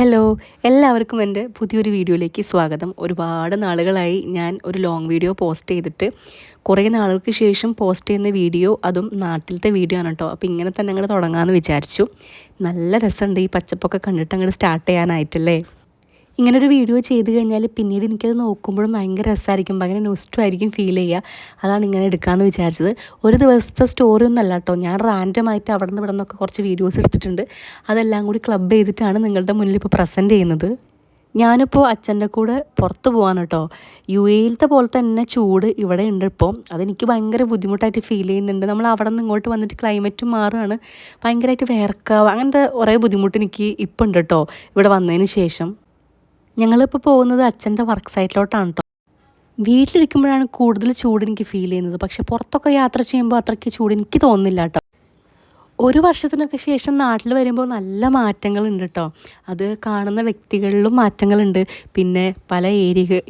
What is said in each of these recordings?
Hello, എല്ലാവർക്കും എൻ്റെ പുതിയൊരു വീഡിയോയിലേക്ക് സ്വാഗതം. ഒരുപാട് നാളുകളായി ഞാൻ ഒരു ലോങ് വീഡിയോ പോസ്റ്റ് ചെയ്തിട്ട്. കുറേ നാളുകൾക്ക് ശേഷം പോസ്റ്റ് ചെയ്യുന്ന വീഡിയോ, അതും നാട്ടിലത്തെ വീഡിയോ ആണ് കേട്ടോ. അപ്പോൾ ഇങ്ങനെ തന്നെ അങ്ങോട്ട് തുടങ്ങാമെന്ന് വിചാരിച്ചു. നല്ല രസമുണ്ട് ഈ പച്ചപ്പൊക്കെ കണ്ടിട്ട് അങ്ങോട്ട് സ്റ്റാർട്ട് ചെയ്യാനായിട്ടല്ലേ. ഇങ്ങനൊരു വീഡിയോ ചെയ്ത് കഴിഞ്ഞാൽ പിന്നീട് എനിക്കത് നോക്കുമ്പോഴും ഭയങ്കര രസമായിരിക്കും, ഭയങ്കര നൊസ്റ്റുമായിരിക്കും ഫീൽ ചെയ്യുക. അതാണ് ഇങ്ങനെ എടുക്കാമെന്ന് വിചാരിച്ചത്. ഒരു ദിവസത്തെ സ്റ്റോറി ഒന്നും അല്ല കേട്ടോ, ഞാൻ റാൻഡമായിട്ട് അവിടെ നിന്ന് ഇവിടെ നിന്നൊക്കെ കുറച്ച് വീഡിയോസ് എടുത്തിട്ടുണ്ട്. അതെല്ലാം കൂടി ക്ലബ് ചെയ്തിട്ടാണ് നിങ്ങളുടെ മുന്നിൽ ഇപ്പോൾ പ്രസൻറ്റ് ചെയ്യുന്നത്. ഞാനിപ്പോൾ അച്ഛൻ്റെ കൂടെ പുറത്ത് പോകാൻ കേട്ടോ. UAE-യിലത്തെ പോലെ തന്നെ ചൂട് ഇവിടെ ഉണ്ട് ഇപ്പോൾ. അതെനിക്ക് ഭയങ്കര ബുദ്ധിമുട്ടായിട്ട് ഫീൽ ചെയ്യുന്നുണ്ട്. നമ്മൾ അവിടെ നിന്ന് ഇങ്ങോട്ട് വന്നിട്ട് ക്ലൈമറ്റും മാറുകയാണ്, ഭയങ്കരമായിട്ട് വിയർക്കുക, അങ്ങനത്തെ കുറേ ബുദ്ധിമുട്ട് എനിക്ക് ഇപ്പം ഉണ്ട് കേട്ടോ ഇവിടെ വന്നതിന് ശേഷം. ഞങ്ങളിപ്പോൾ പോകുന്നത് അച്ഛൻ്റെ വർക്ക് സൈറ്റിലോട്ടാണ് കേട്ടോ. വീട്ടിലിരിക്കുമ്പോഴാണ് കൂടുതൽ ചൂട് എനിക്ക് ഫീൽ ചെയ്യുന്നത്, പക്ഷെ പുറത്തൊക്കെ യാത്ര ചെയ്യുമ്പോൾ അത്രയ്ക്ക് ചൂട് എനിക്ക് തോന്നുന്നില്ല കേട്ടോ. ഒരു വർഷത്തിനൊക്കെ ശേഷം നാട്ടിൽ വരുമ്പോൾ നല്ല മാറ്റങ്ങളുണ്ട് കേട്ടോ. അത് കാണുന്ന വ്യക്തികളിലും മാറ്റങ്ങളുണ്ട്. പിന്നെ പല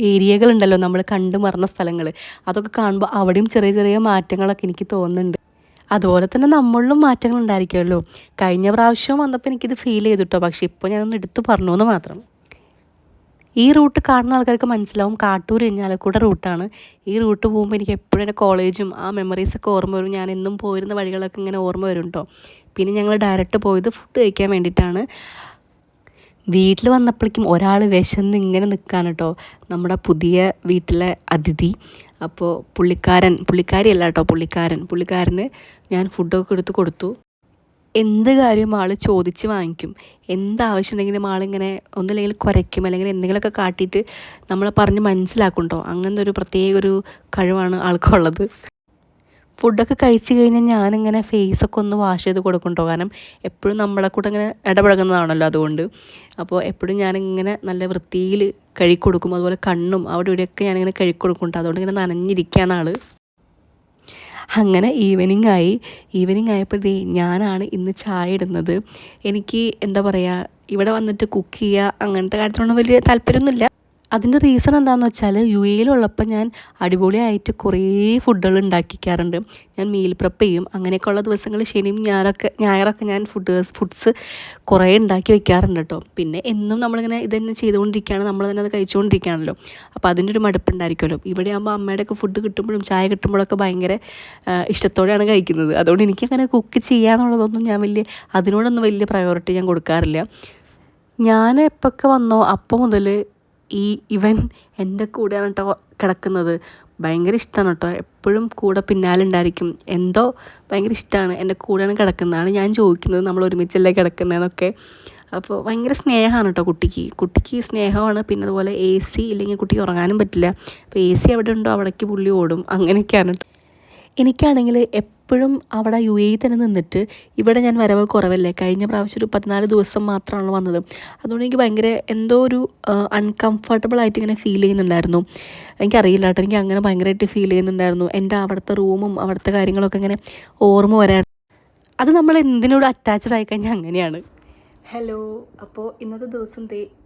ഏരിയകളുണ്ടല്ലോ നമ്മൾ കണ്ടു മറന്ന സ്ഥലങ്ങൾ, അതൊക്കെ കാണുമ്പോൾ അവിടെയും ചെറിയ ചെറിയ മാറ്റങ്ങളൊക്കെ എനിക്ക് തോന്നുന്നുണ്ട്. അതുപോലെ തന്നെ നമ്മളിലും മാറ്റങ്ങൾ ഉണ്ടായിരിക്കുമല്ലോ. കഴിഞ്ഞ പ്രാവശ്യം വന്നപ്പോൾ എനിക്കിത് ഫീൽ ചെയ്തു കേട്ടോ, പക്ഷെ ഇപ്പോൾ ഞാനൊന്ന് എടുത്ത് പറഞ്ഞു എന്ന് മാത്രം. ഈ റൂട്ട് കാണുന്ന ആൾക്കാർക്ക് മനസ്സിലാവും, കാട്ടൂർ ഇരിഞ്ഞാലക്കുട റൂട്ടാണ്. ഈ റൂട്ട് പോകുമ്പോൾ എനിക്ക് എപ്പോഴും എൻ്റെ കോളേജും ആ മെമ്മറീസൊക്കെ ഓർമ്മ വരും. ഞാൻ എന്നും പോയിരുന്ന വഴികളൊക്കെ ഇങ്ങനെ ഓർമ്മ വരും കേട്ടോ. പിന്നെ ഞങ്ങൾ ഡയറക്റ്റ് പോയത് ഫുഡ് കഴിക്കാൻ വേണ്ടിയിട്ടാണ്. വീട്ടിൽ വന്നപ്പോഴേക്കും ഒരാൾ വിശന്ന് ഇങ്ങനെ നിൽക്കാൻ കേട്ടോ, നമ്മുടെ പുതിയ വീട്ടിലെ അതിഥി. അപ്പോൾ പുള്ളിക്കാരിയല്ല കേട്ടോ, പുള്ളിക്കാരന് ഞാൻ ഫുഡൊക്കെ എടുത്ത് കൊടുത്തു. എന്ത് കാര്യം ആൾ ചോദിച്ച് വാങ്ങിക്കും. എന്താവശ്യം ഉണ്ടെങ്കിലും ആളിങ്ങനെ ഒന്നില്ലെങ്കിൽ കുരയ്ക്കും, അല്ലെങ്കിൽ എന്തെങ്കിലുമൊക്കെ കാട്ടിയിട്ട് നമ്മളെ പറഞ്ഞ് മനസ്സിലാക്കുന്നുണ്ടോ. അങ്ങനത്തെ ഒരു പ്രത്യേക ഒരു കഴിവാണ് ആൾക്കുള്ളത്. ഫുഡൊക്കെ കഴിച്ച് കഴിഞ്ഞാൽ ഞാനിങ്ങനെ ഫേസൊക്കെ ഒന്ന് വാഷ് ചെയ്ത് കൊടുക്കുന്നുണ്ടോ, കാരണം എപ്പോഴും നമ്മളെ കൂടെ ഇങ്ങനെ ഇടപഴകുന്നതാണല്ലോ, അതുകൊണ്ട്. അപ്പോൾ എപ്പോഴും ഞാനിങ്ങനെ നല്ല വൃത്തിയിൽ കഴുകിക്കൊടുക്കും. അതുപോലെ കണ്ണും അവിടെ ഇവിടെയൊക്കെ ഞാനിങ്ങനെ കഴുകിക്കൊടുക്കുന്നുണ്ട്. അതുകൊണ്ട് ഇങ്ങനെ നനഞ്ഞിരിക്കുകയാണ് ആൾ. അങ്ങനെ ഈവനിങ് ആയപ്പോൾ ഞാനാണ് ഇന്ന് ചായ ഇടുന്നത്. എനിക്ക് എന്താ പറയുക, ഇവിടെ വന്നിട്ട് കുക്ക് ചെയ്യുക അങ്ങനത്തെ കാര്യത്തിലൊന്നും വലിയ താല്പര്യമൊന്നുമില്ല. അതിൻ്റെ റീസൺ എന്താണെന്ന് വെച്ചാൽ UAE-യിലുള്ളപ്പോൾ ഞാൻ അടിപൊളിയായിട്ട് കുറേ ഫുഡുകൾ ഉണ്ടാക്കിക്കാറുണ്ട്. ഞാൻ മീൽ പ്രെപ്പ് ചെയ്യും. അങ്ങനെയൊക്കെയുള്ള ദിവസങ്ങൾ ശനിയും ഞായറൊക്കെ ഞാൻ ഫുഡ്സ് കുറേ ഉണ്ടാക്കി വയ്ക്കാറുണ്ട് കേട്ടോ. പിന്നെ എന്നും നമ്മളിങ്ങനെ ഇതന്നെ ചെയ്തുകൊണ്ടിരിക്കുകയാണ്, നമ്മൾ തന്നെ അത് കഴിച്ചുകൊണ്ടിരിക്കുകയാണല്ലോ. അപ്പോൾ അതിൻ്റെ ഒരു മടുപ്പുണ്ടായിരിക്കുമല്ലോ. ഇവിടെ ആകുമ്പോൾ അമ്മയുടെയൊക്കെ ഫുഡ് കിട്ടുമ്പോഴും ചായ കിട്ടുമ്പോഴൊക്കെ ഭയങ്കര ഇഷ്ടത്തോടെയാണ് കഴിക്കുന്നത്. അതുകൊണ്ട് എനിക്കങ്ങനെ കുക്ക് ചെയ്യാന്നുള്ളതൊന്നും അതിനോടൊന്നും വലിയ പ്രയോറിറ്റി ഞാൻ കൊടുക്കാറില്ല. ഞാൻ എപ്പോഴൊക്കെ വന്നോ അപ്പോൾ മുതൽ ഇവൻ എൻ്റെ കൂടെയാണ് കേട്ടോ കിടക്കുന്നത്. ഭയങ്കര ഇഷ്ടമാണ് കേട്ടോ, എപ്പോഴും കൂടെ പിന്നാലുണ്ടായിരിക്കും. എന്തോ ഭയങ്കര ഇഷ്ടമാണ്, എൻ്റെ കൂടെയാണ് കിടക്കുന്നതാണ്. ഞാൻ ചോദിക്കുന്നത് നമ്മൾ ഒരുമിച്ചല്ലേ കിടക്കുന്നതെന്നൊക്കെ. അപ്പോൾ ഭയങ്കര സ്നേഹമാണ് കേട്ടോ കുട്ടിക്ക് സ്നേഹമാണ്. പിന്നെ അതുപോലെ AC ഇല്ലെങ്കിൽ കുട്ടിക്ക് ഉറങ്ങാനും പറ്റില്ല. അപ്പോൾ AC എവിടെ ഉണ്ടോ അവിടേക്ക് പുള്ളി ഓടും, അങ്ങനെയൊക്കെയാണ് കേട്ടോ. എനിക്കാണെങ്കിൽ എപ്പോഴും അവിടെ UAE തന്നെ നിന്നിട്ട് ഇവിടെ ഞാൻ വരവ് കുറവല്ലേ. കഴിഞ്ഞ പ്രാവശ്യം ഒരു 14 ദിവസം മാത്രമാണ് വന്നത്. അതുകൊണ്ട് എനിക്ക് ഭയങ്കര എന്തോ ഒരു അൺകംഫർട്ടബിളായിട്ട് ഇങ്ങനെ ഫീൽ ചെയ്യുന്നുണ്ടായിരുന്നു. എനിക്കറിയില്ല കേട്ടോ, എനിക്ക് അങ്ങനെ ഭയങ്കരമായിട്ട് ഫീൽ ചെയ്യുന്നുണ്ടായിരുന്നു. എൻ്റെ അവിടുത്തെ റൂമും അവിടുത്തെ കാര്യങ്ങളൊക്കെ ഇങ്ങനെ ഓർമ്മ വരാൻ. അത് നമ്മൾ എന്തിനോട് അറ്റാച്ച്ഡ് ആയിക്കഴിഞ്ഞാൽ അങ്ങനെയാണ്. ഹലോ, അപ്പോൾ ഇന്നത്തെ ദിവസം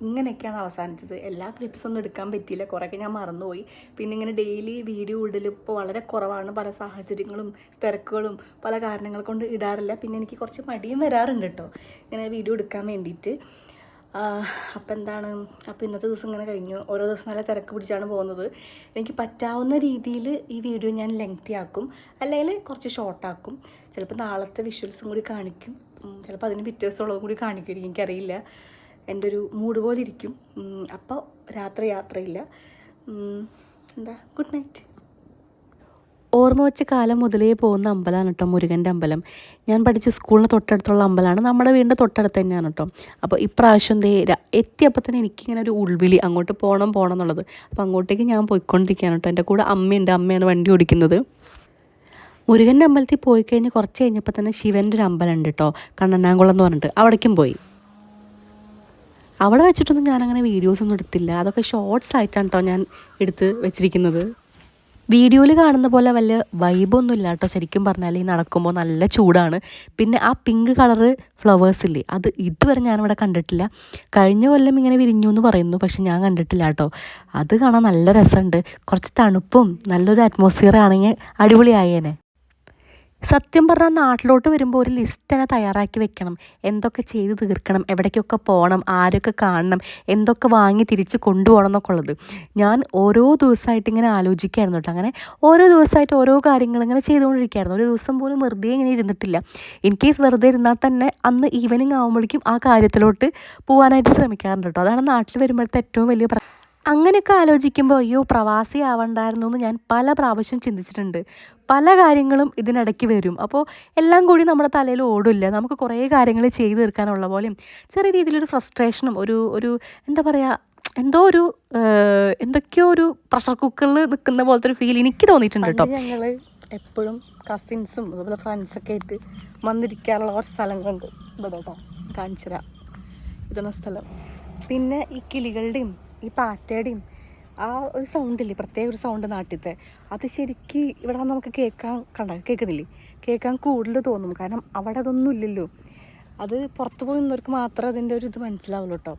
ഇങ്ങനെയൊക്കെയാണ് അവസാനിച്ചത്. എല്ലാ ക്ലിപ്സൊന്നും എടുക്കാൻ പറ്റിയില്ല, കുറേയൊക്കെ ഞാൻ മറന്നുപോയി. പിന്നെ ഇങ്ങനെ ഡെയിലി വീഡിയോ ഇടൽ ഇപ്പോൾ വളരെ കുറവാണ്. പല സാഹചര്യങ്ങളും തിരക്കുകളും പല കാരണങ്ങൾ കൊണ്ട് ഇടാറില്ല. പിന്നെ എനിക്ക് കുറച്ച് മടിയും വരാറുണ്ട് കേട്ടോ ഇങ്ങനെ വീഡിയോ എടുക്കാൻ വേണ്ടിയിട്ട്. അപ്പോൾ ഇന്നത്തെ ദിവസം ഇങ്ങനെ കഴിഞ്ഞു. ഓരോ ദിവസം നല്ല തിരക്ക് പിടിച്ചാണ് പോകുന്നത്. എനിക്ക് പറ്റാവുന്ന രീതിയിൽ ഈ വീഡിയോ ഞാൻ ലെങ്തി ആക്കും, അല്ലെങ്കിൽ കുറച്ച് ഷോർട്ടാക്കും. ചിലപ്പോൾ നാളത്തെ വിഷ്വൽസും കൂടി കാണിക്കും, ചിലപ്പോൾ അതിന് പിറ്റേ ദിവസമുള്ളതും കൂടി കാണിക്കുമായിരിക്കും, എനിക്കറിയില്ല. എൻ്റെ ഒരു മൂഡ് പോലെ ഇരിക്കും. അപ്പോൾ യാത്രയില്ല. Good night. ഓർമ്മ വെച്ച കാലം മുതലേ പോകുന്ന അമ്പലമാണ് കേട്ടോ മുരുകൻ്റെ അമ്പലം. ഞാൻ പഠിച്ച സ്കൂളിന് തൊട്ടടുത്തുള്ള അമ്പലമാണ്, നമ്മുടെ വീടിൻ്റെ തൊട്ടടുത്ത് തന്നെയാണ് കേട്ടോ. അപ്പോൾ ഇപ്രാവശ്യം എത്തിയപ്പോൾ തന്നെ എനിക്കിങ്ങനെ ഒരു ഉൾവിളി, അങ്ങോട്ട് പോകണം എന്നുള്ളത്. അപ്പോൾ അങ്ങോട്ടേക്ക് ഞാൻ പോയിക്കൊണ്ടിരിക്കുകയാണ് കേട്ടോ. എൻ്റെ കൂടെ അമ്മയാണ് വണ്ടി ഓടിക്കുന്നത്. മുരുകൻ്റെ അമ്പലത്തിൽ പോയി കഴിഞ്ഞ് കുറച്ച് കഴിഞ്ഞപ്പോൾ തന്നെ ശിവൻ്റെ ഒരു അമ്പലം ഉണ്ട് കേട്ടോ, കണ്ണനാങ്കുളം എന്ന് പറഞ്ഞിട്ട്. അവിടേക്കും പോയി. അവിടെ വെച്ചിട്ടൊന്നും ഞാനങ്ങനെ വീഡിയോസൊന്നും എടുത്തില്ല. അതൊക്കെ ഷോർട്സ് ആയിട്ടാണ് കേട്ടോ ഞാൻ എടുത്ത് വെച്ചിരിക്കുന്നത്. വീഡിയോയിൽ കാണുന്ന പോലെ വലിയ വൈബൊന്നും ഇല്ല കേട്ടോ. ശരിക്കും പറഞ്ഞാൽ ഈ നടക്കുമ്പോൾ നല്ല ചൂടാണ്. പിന്നെ ആ പിങ്ക് കളറ് ഫ്ലവേഴ്സില്ലേ, അത് ഇതുവരെ ഞാനിവിടെ കണ്ടിട്ടില്ല. കഴിഞ്ഞ കൊല്ലം ഇങ്ങനെ വിരിഞ്ഞു എന്ന് പറയുന്നു, പക്ഷെ ഞാൻ കണ്ടിട്ടില്ല കേട്ടോ. അത് കാണാൻ നല്ല രസമുണ്ട്. കുറച്ച് തണുപ്പും നല്ലൊരു അറ്റ്മോസ്ഫിയർ ആണെങ്കിൽ അടിപൊളിയായേനെ. സത്യം പറഞ്ഞാൽ നാട്ടിലോട്ട് വരുമ്പോൾ ഒരു ലിസ്റ്റ് തന്നെ തയ്യാറാക്കി വെക്കണം. എന്തൊക്കെ ചെയ്ത് തീർക്കണം, എവിടേക്കൊക്കെ പോകണം, ആരൊക്കെ കാണണം, എന്തൊക്കെ വാങ്ങി തിരിച്ച് കൊണ്ടുപോകണം എന്നൊക്കെ ഉള്ളത്. ഞാൻ ഓരോ ദിവസമായിട്ട് ഇങ്ങനെ ആലോചിക്കായിരുന്നു കേട്ടോ. അങ്ങനെ ഓരോ ദിവസമായിട്ട് ഓരോ കാര്യങ്ങൾ ഇങ്ങനെ ചെയ്തുകൊണ്ടിരിക്കുകയായിരുന്നു. ഒരു ദിവസം പോലും വെറുതെ ഇങ്ങനെ ഇരുന്നിട്ടില്ല. ഇൻ കേസ് വെറുതെ ഇരുന്നാൽ തന്നെ അന്ന് ഈവനിങ് ആകുമ്പോഴേക്കും ആ കാര്യത്തിലോട്ട് പോകാനായിട്ട് ശ്രമിക്കാറുണ്ട് കേട്ടോ. അതാണ് നാട്ടിൽ വരുമ്പോഴത്തെ ഏറ്റവും വലിയ അങ്ങനെയൊക്കെ ആലോചിക്കുമ്പോൾ അയ്യോ പ്രവാസി ആവണ്ടായിരുന്നു എന്ന് ഞാൻ പല പ്രാവശ്യം ചിന്തിച്ചിട്ടുണ്ട്. പല കാര്യങ്ങളും ഇതിനിടയ്ക്ക് വരും. അപ്പോൾ എല്ലാം കൂടി നമ്മുടെ തലയിൽ ഓടില്ല. നമുക്ക് കുറേ കാര്യങ്ങൾ ചെയ്തു തീർക്കാനുള്ള പോലെയും ചെറിയ രീതിയിലൊരു ഫ്രസ്ട്രേഷനും ഒരു ഒരു എന്താ പറയുക, എന്തോ ഒരു എന്തൊക്കെയോ ഒരു പ്രഷർ കുക്കറിൽ നിൽക്കുന്ന പോലത്തെ ഒരു ഫീൽ എനിക്ക് തോന്നിയിട്ടുണ്ട് കേട്ടോ. ഞങ്ങൾ എപ്പോഴും കസിൻസും അതുപോലെ ഫ്രണ്ട്സൊക്കെ ആയിട്ട് വന്നിരിക്കാറുള്ള കുറച്ച് സ്ഥലങ്ങളുണ്ട് ഇവിടെ കേട്ടോ. കാണിച്ചിര ഇതെന്ന സ്ഥലം. പിന്നെ ഈ കിളികളുടെയും ഈ പാറ്റയുടെയും ആ ഒരു സൗണ്ടില്ലേ, പ്രത്യേക ഒരു സൗണ്ട് നാട്ടിലത്തെ, അത് ശരിക്ക് ഇവിടെ വന്ന് നമുക്ക് കേൾക്കുന്നില്ലേ, കേൾക്കാൻ കൂടുതൽ തോന്നും. കാരണം അവിടെ അതൊന്നും ഇല്ലല്ലോ. അത് പുറത്ത് പോയി നിന്നവർക്ക് മാത്രമേ അതിൻ്റെ ഒരു ഇത് മനസ്സിലാവുള്ളൂ കേട്ടോ.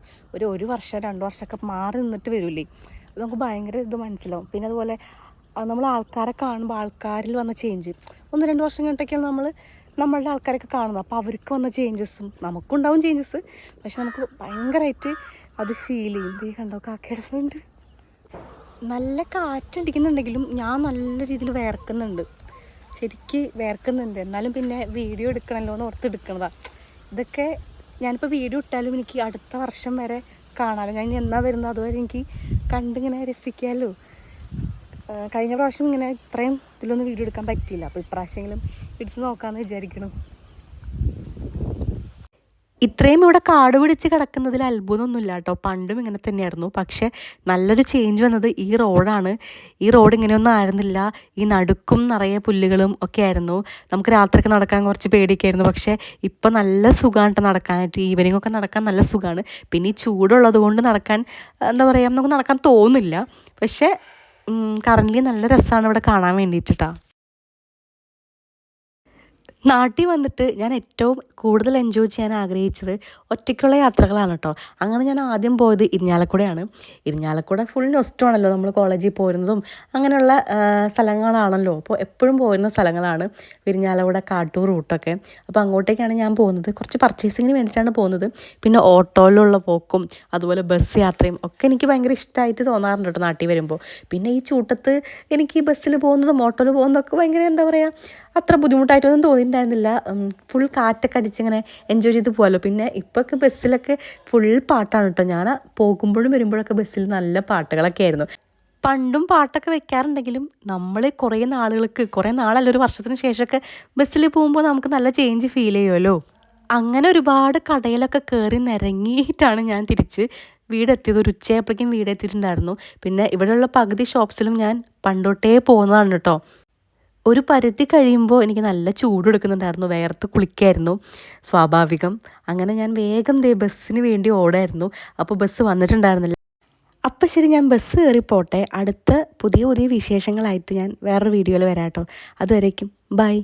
ഒരു വർഷം 2 വർഷമൊക്കെ മാറി നിന്നിട്ട് വരില്ലേ, അത് നമുക്ക് ഭയങ്കര ഇത് മനസ്സിലാവും. പിന്നെ അതുപോലെ നമ്മൾ ആൾക്കാരെ കാണുമ്പോൾ ആൾക്കാരിൽ വന്ന ചേഞ്ച് 1-2 വർഷം കഴിഞ്ഞിട്ടൊക്കെയാണ് നമ്മളുടെ ആൾക്കാരൊക്കെ കാണുന്നത്. അപ്പോൾ അവർക്ക് വന്ന ചേഞ്ചസും നമുക്കുണ്ടാവും ചേഞ്ചസ്. പക്ഷെ നമുക്ക് ഭയങ്കരമായിട്ട് അത് ഫീൽ ചെയ്യും. ഈ കണ്ടോ കാക്കയുടെ സൗണ്ട്. നല്ല കാറ്റടിക്കുന്നുണ്ടെങ്കിലും ഞാൻ നല്ല രീതിയിൽ വേർക്കുന്നുണ്ട്, ശരിക്ക് വേർക്കുന്നുണ്ട്. എന്നാലും പിന്നെ വീഡിയോ എടുക്കണമല്ലോ എന്ന് ഓർത്ത് എടുക്കണതാണ്. ഇതൊക്കെ ഞാനിപ്പോൾ വീഡിയോ ഇട്ടാലും എനിക്ക് അടുത്ത വർഷം വരെ കാണാമല്ലോ. ഞാൻ എന്നാ വരുന്നത് അതുവരെ എനിക്ക് കണ്ടിങ്ങനെ രസിക്കാമല്ലോ. കഴിഞ്ഞ പ്രാവശ്യം ഇങ്ങനെ ഇത്രയും ഇതിലൊന്നും വീഡിയോ എടുക്കാൻ പറ്റിയില്ല. അപ്പോൾ ഇപ്രാവശ്യമെങ്കിലും എടുത്ത് നോക്കാമെന്ന് വിചാരിക്കണം. ഇത്രയും ഇവിടെ കാട് പിടിച്ച് കിടക്കുന്നതിൽ അത്ഭുതമൊന്നുമില്ല കേട്ടോ. പണ്ടും ഇങ്ങനെ തന്നെയായിരുന്നു. പക്ഷേ നല്ലൊരു ചേഞ്ച് വന്നത് ഈ റോഡാണ്. ഈ റോഡ് ഇങ്ങനെയൊന്നും ആയിരുന്നില്ല. ഈ നടുക്കും നിറയെ പുല്ലുകളും ഒക്കെ ആയിരുന്നു. നമുക്ക് രാത്രിയൊക്കെ നടക്കാൻ കുറച്ച് പേടിയൊക്കെ ആയിരുന്നു. പക്ഷേ ഇപ്പം നല്ല സുഖമാണ് നടക്കാനായിട്ട്. ഈവനിങ് ഒക്കെ നടക്കാൻ നല്ല സുഖമാണ്. പിന്നെ ഈ ചൂടുള്ളത് കൊണ്ട് നടക്കാൻ എന്താ പറയുക, നമുക്ക് നടക്കാൻ തോന്നില്ല. പക്ഷേ കറൻ്റ് നല്ല രസമാണ് ഇവിടെ കാണാൻ വേണ്ടിയിട്ടാ. നാട്ടിൽ വന്നിട്ട് ഞാൻ ഏറ്റവും കൂടുതൽ എൻജോയ് ചെയ്യാൻ ആഗ്രഹിച്ചത് ഒറ്റയ്ക്കുള്ള യാത്രകളാണ് കേട്ടോ. അങ്ങനെ ഞാൻ ആദ്യം പോയത് ഇരിഞ്ഞാലക്കുടയാണ്. ഇരിഞ്ഞാലക്കുട ഫുൾ നൊസ്റ്റമാണല്ലോ, നമ്മൾ കോളേജിൽ പോരുന്നതും അങ്ങനെയുള്ള സ്ഥലങ്ങളാണല്ലോ. അപ്പോൾ എപ്പോഴും പോരുന്ന സ്ഥലങ്ങളാണ് ഇരിഞ്ഞാലക്കുട കാട്ടൂർ റൂട്ടൊക്കെ. അപ്പോൾ അങ്ങോട്ടേക്കാണ് ഞാൻ പോകുന്നത്. കുറച്ച് പർച്ചേസിങ്ങിന് വേണ്ടിയിട്ടാണ് പോകുന്നത്. പിന്നെ ഓട്ടോയിലുള്ള പോക്കും അതുപോലെ ബസ് യാത്രയും ഒക്കെ എനിക്ക് ഭയങ്കര ഇഷ്ടമായിട്ട് തോന്നാറുണ്ട് കേട്ടോ നാട്ടിൽ വരുമ്പോൾ. പിന്നെ ഈ ചൂട്ടത്ത് എനിക്ക് ബസ്സിൽ പോകുന്നതും ഓട്ടോയിൽ പോകുന്നതൊക്കെ ഭയങ്കര എന്താ പറയുക, അത്ര ബുദ്ധിമുട്ടായിട്ടൊന്നും തോന്നിയിട്ടുണ്ടായിരുന്നില്ല. ഫുൾ കാറ്റൊക്കെ അടിച്ചിങ്ങനെ എൻജോയ് ചെയ്ത് പോകാമല്ലോ. പിന്നെ ഇപ്പോഴൊക്കെ ബസ്സിലൊക്കെ ഫുൾ പാട്ടാണ് കേട്ടോ. ഞാൻ പോകുമ്പോഴും വരുമ്പോഴൊക്കെ ബസ്സിൽ നല്ല പാട്ടുകളൊക്കെ ആയിരുന്നു. പണ്ടും പാട്ടൊക്കെ വെക്കാറുണ്ടെങ്കിലും നമ്മൾ കുറേ നാളല്ല, ഒരു വർഷത്തിന് ശേഷമൊക്കെ ബസ്സിൽ പോകുമ്പോൾ നമുക്ക് നല്ല ചേഞ്ച് ഫീൽ ചെയ്യുമല്ലോ. അങ്ങനെ ഒരുപാട് കടയിലൊക്കെ കയറി നിരങ്ങിയിട്ടാണ് ഞാൻ തിരിച്ച് വീടെത്തിയത്. ഒരു ഉച്ചയായപ്പോഴേക്കും വീടെത്തിയിട്ടുണ്ടായിരുന്നു. പിന്നെ ഇവിടെയുള്ള പകുതി ഷോപ്സിലും ഞാൻ പണ്ടോട്ടേ പോകുന്നതാണ് കേട്ടോ. ഒരു പരിധി കഴിയുമ്പോൾ എനിക്ക് നല്ല ചൂട് എടുക്കുന്നുണ്ടായിരുന്നു, വേർത്ത് കുളിക്കായിരുന്നു, സ്വാഭാവികം. അങ്ങനെ ഞാൻ വേഗം ബസ്സിന് വേണ്ടി ഓടായിരുന്നു. അപ്പോൾ ബസ് വന്നിട്ടുണ്ടായിരുന്നില്ല. അപ്പം ശരി, ഞാൻ ബസ് കയറി പോട്ടെ. അടുത്ത പുതിയ വിശേഷങ്ങളായിട്ട് ഞാൻ വേറൊരു വീഡിയോയിൽ വരാം കേട്ടോ. അതുവരേക്കും ബൈ.